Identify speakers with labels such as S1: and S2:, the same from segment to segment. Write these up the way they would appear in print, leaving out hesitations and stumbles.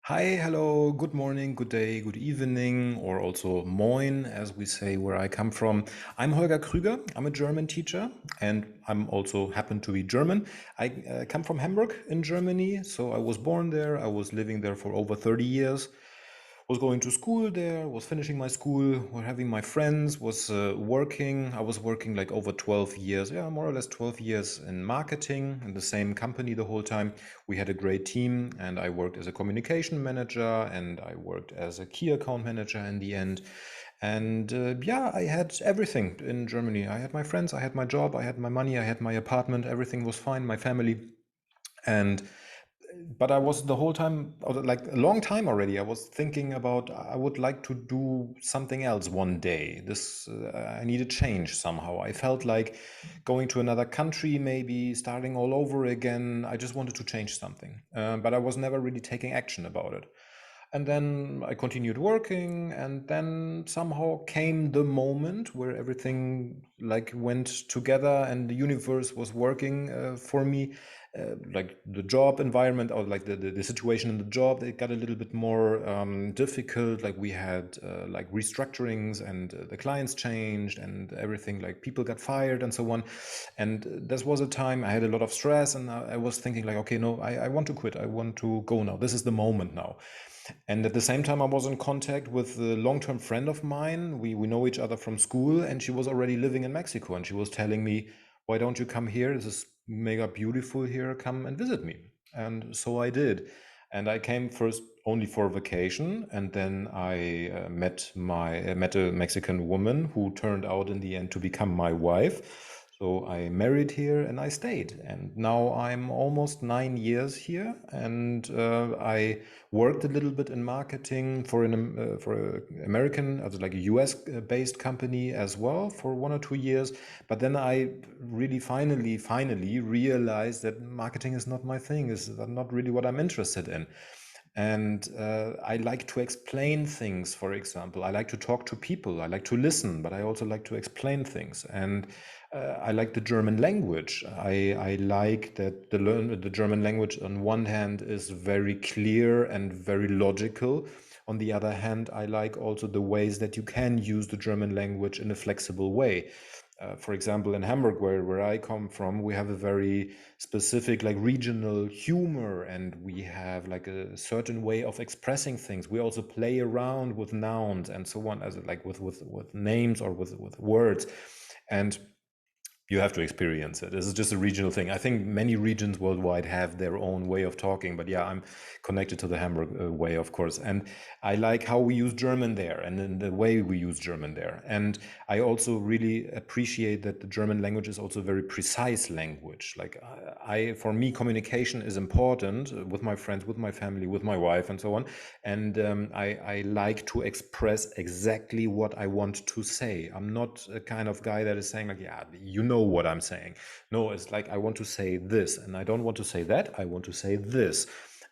S1: Hi, hello, good morning, good day, good evening, or also moin, as we say where I come from. I'm Holger Krueger. I'm a German teacher, and I'm also happen to be German. I come from Hamburg in Germany, so I was born there. I was living there for over 30 years. Was going to school there, was finishing my school, were having my friends, was working. I was working like over 12 years, yeah, more or less 12 years in marketing in the same company the whole time. We had a great team, and I worked as a communication manager and I worked as a key account manager in the end. And yeah, I had everything in Germany. I had my friends, I had my job, I had my money, I had my apartment, everything was fine, my family. And but I was the whole time, or like a long time already, I was thinking about I would like to do something else one day. This I need a change somehow. I felt like going to another country, maybe starting all over again. I just wanted to change something, but I was never really taking action about it. And then I continued working, and then somehow came the moment where everything like went together, and the universe was working for me. Like the job environment, or like the situation in the job, it got a little bit more difficult. Like we had like restructurings, and the clients changed, and everything. Like people got fired, and so on. And this was a time I had a lot of stress, and I was thinking like, okay, no, I want to quit. I want to go now. This is the moment now. And at the same time, I was in contact with a long-term friend of mine. We know each other from school, and she was already living in Mexico. And she was telling me, "Why don't you come here? This is mega beautiful here. Come and visit me." And so I did. And I came first only for vacation, and then I met a Mexican woman who turned out in the end to become my wife. So I married here and I stayed. And now I'm almost 9 years here. And I worked a little bit in marketing for an American, also like a US based company as well for 1 or 2 years. But then I really finally realized that marketing is not my thing, is not really what I'm interested in. And I like to explain things, for example. I like to talk to people. I like to listen, but I also like to explain things. And I like the German language. I like that the German language, on one hand, is very clear and very logical. On the other hand, I like also the ways that you can use the German language in a flexible way. For example, in Hamburg, where I come from, we have a very specific like regional humor, and we have like a certain way of expressing things. We also play around with nouns and so on, as like with names or with words. And you have to experience it. This is just a regional thing. I think many regions worldwide have their own way of talking, but yeah, I'm connected to the Hamburg way, of course. And I like how we use German there, and then the way we use German there. And I also really appreciate that the German language is also a very precise language. Like for me, communication is important with my friends, with my family, with my wife, and so on. And I like to express exactly what I want to say. I'm not a kind of guy that is saying like, yeah, you know what I'm saying. No, it's like I want to say this, and I don't want to say that. I want to say this,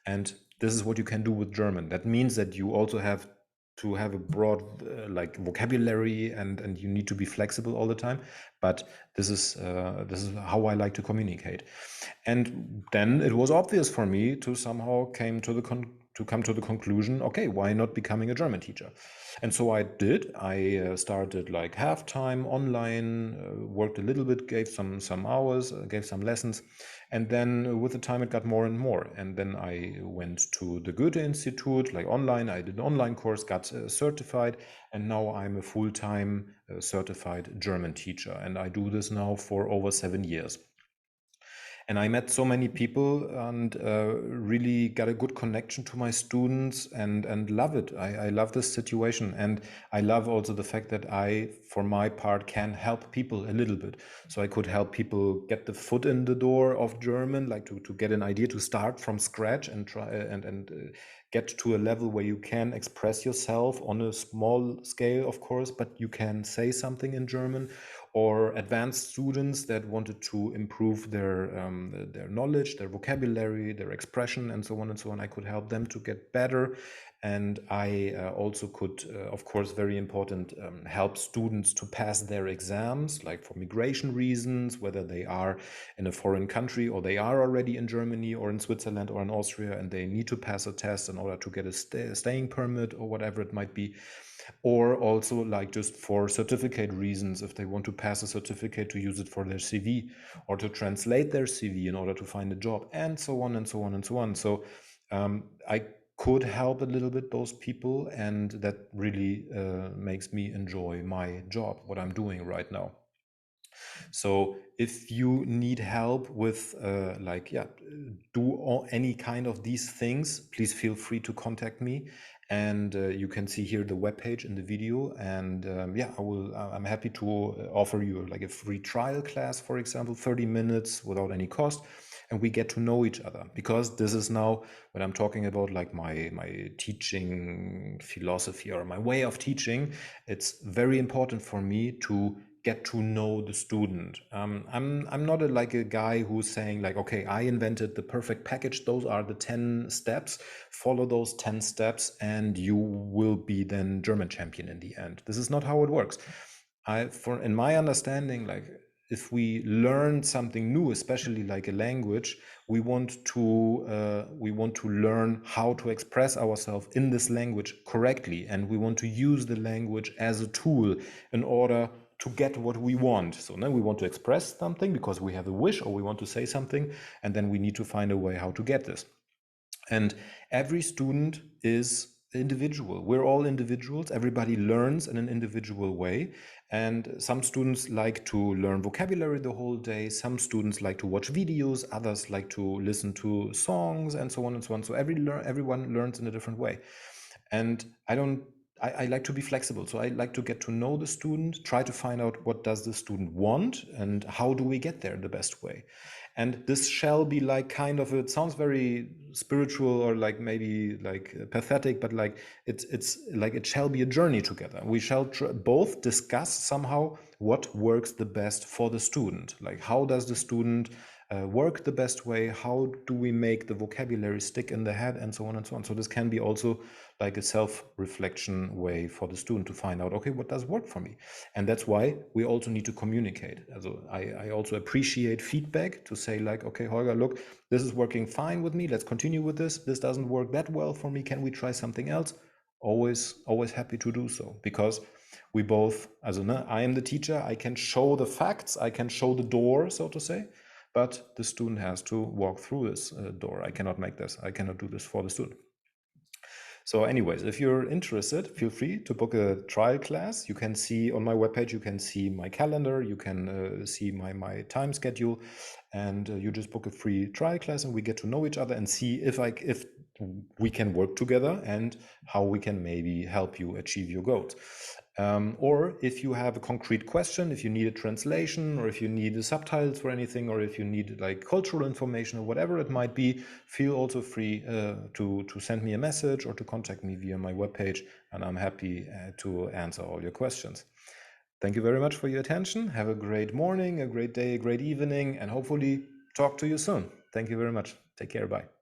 S1: and this is what you can do with German. That means that you also have to have a broad like vocabulary, and you need to be flexible all the time. But this is how I like to communicate. And then it was obvious for me to somehow came to the to come to the conclusion, okay, why not becoming a German teacher? And so I did. I started like half-time online, worked a little bit, gave some hours, gave some lessons, and then with the time it got more and more. And then I went to the Goethe Institute, like online. I did an online course, got certified, and now I'm a full-time certified German teacher. And I do this now for over 7 years. And I met so many people, and really got a good connection to my students, and love it. I love this situation, and I love also the fact that I, for my part, can help people a little bit. So I could help people get the foot in the door of German, like to get an idea, to start from scratch and try and get to a level where you can express yourself on a small scale, of course, but you can say something in German. Or advanced students that wanted to improve their knowledge, their vocabulary, their expression, and so on and so on. I could help them to get better. And I also could, of course, very important, help students to pass their exams, like for migration reasons, whether they are in a foreign country or they are already in Germany or in Switzerland or in Austria, and they need to pass a test in order to get a staying permit or whatever it might be. Or also like just for certificate reasons, if they want to pass a certificate to use it for their CV or to translate their CV in order to find a job, and so on and so on and so on. So I could help a little bit those people, and that really makes me enjoy my job, what I'm doing right now. So if you need help with any kind of these things, please feel free to contact me. And you can see here the webpage in the video. And I'm happy to offer you like a free trial class, for example, 30 minutes without any cost. And we get to know each other, because this is now when I'm talking about like my teaching philosophy or my way of teaching. It's very important for me to get to know the student. I'm not like a guy who's saying like, okay, I invented the perfect package. Those are the 10 steps. Follow those 10 steps, and you will be then German champion in the end. This is not how it works. In my understanding, like if we learn something new, especially like a language, we want to learn how to express ourselves in this language correctly, and we want to use the language as a tool in order to get what we want. So then we want to express something because we have a wish, or we want to say something, and then we need to find a way how to get this. And every student is individual. We're all individuals. Everybody learns in an individual way. And some students like to learn vocabulary the whole day. Some students like to watch videos. Others like to listen to songs, and so on and so on. So everyone learns in a different way. And I like to be flexible. So I like to get to know the student, try to find out what does the student want and how do we get there the best way. And this shall be like kind of, it sounds very spiritual or like maybe like pathetic, but like it's like it shall be a journey together. We shall both discuss somehow what works the best for the student. Like how does the student work the best way? How do we make the vocabulary stick in the head, and so on and so on. So this can be also like a self-reflection way for the student to find out, okay, what does work for me? And that's why we also need to communicate. Also, I also appreciate feedback to say like, okay, Holger, look, this is working fine with me. Let's continue with this. This doesn't work that well for me. Can we try something else? Always happy to do so, because we both, I am the teacher. I can show the facts. I can show the door, so to say, but the student has to walk through this door. I cannot make this. I cannot do this for the student. So anyways, if you're interested, feel free to book a trial class. You can see on my webpage, you can see my calendar, you can see my time schedule, and you just book a free trial class, and we get to know each other and see if we can work together and how we can maybe help you achieve your goals. Or if you have a concrete question, if you need a translation, or if you need subtitles for anything, or if you need like cultural information or whatever it might be, feel also free to send me a message or to contact me via my webpage, and I'm happy to answer all your questions. Thank you very much for your attention. Have a great morning, a great day, a great evening, and hopefully talk to you soon. Thank you very much. Take care. Bye.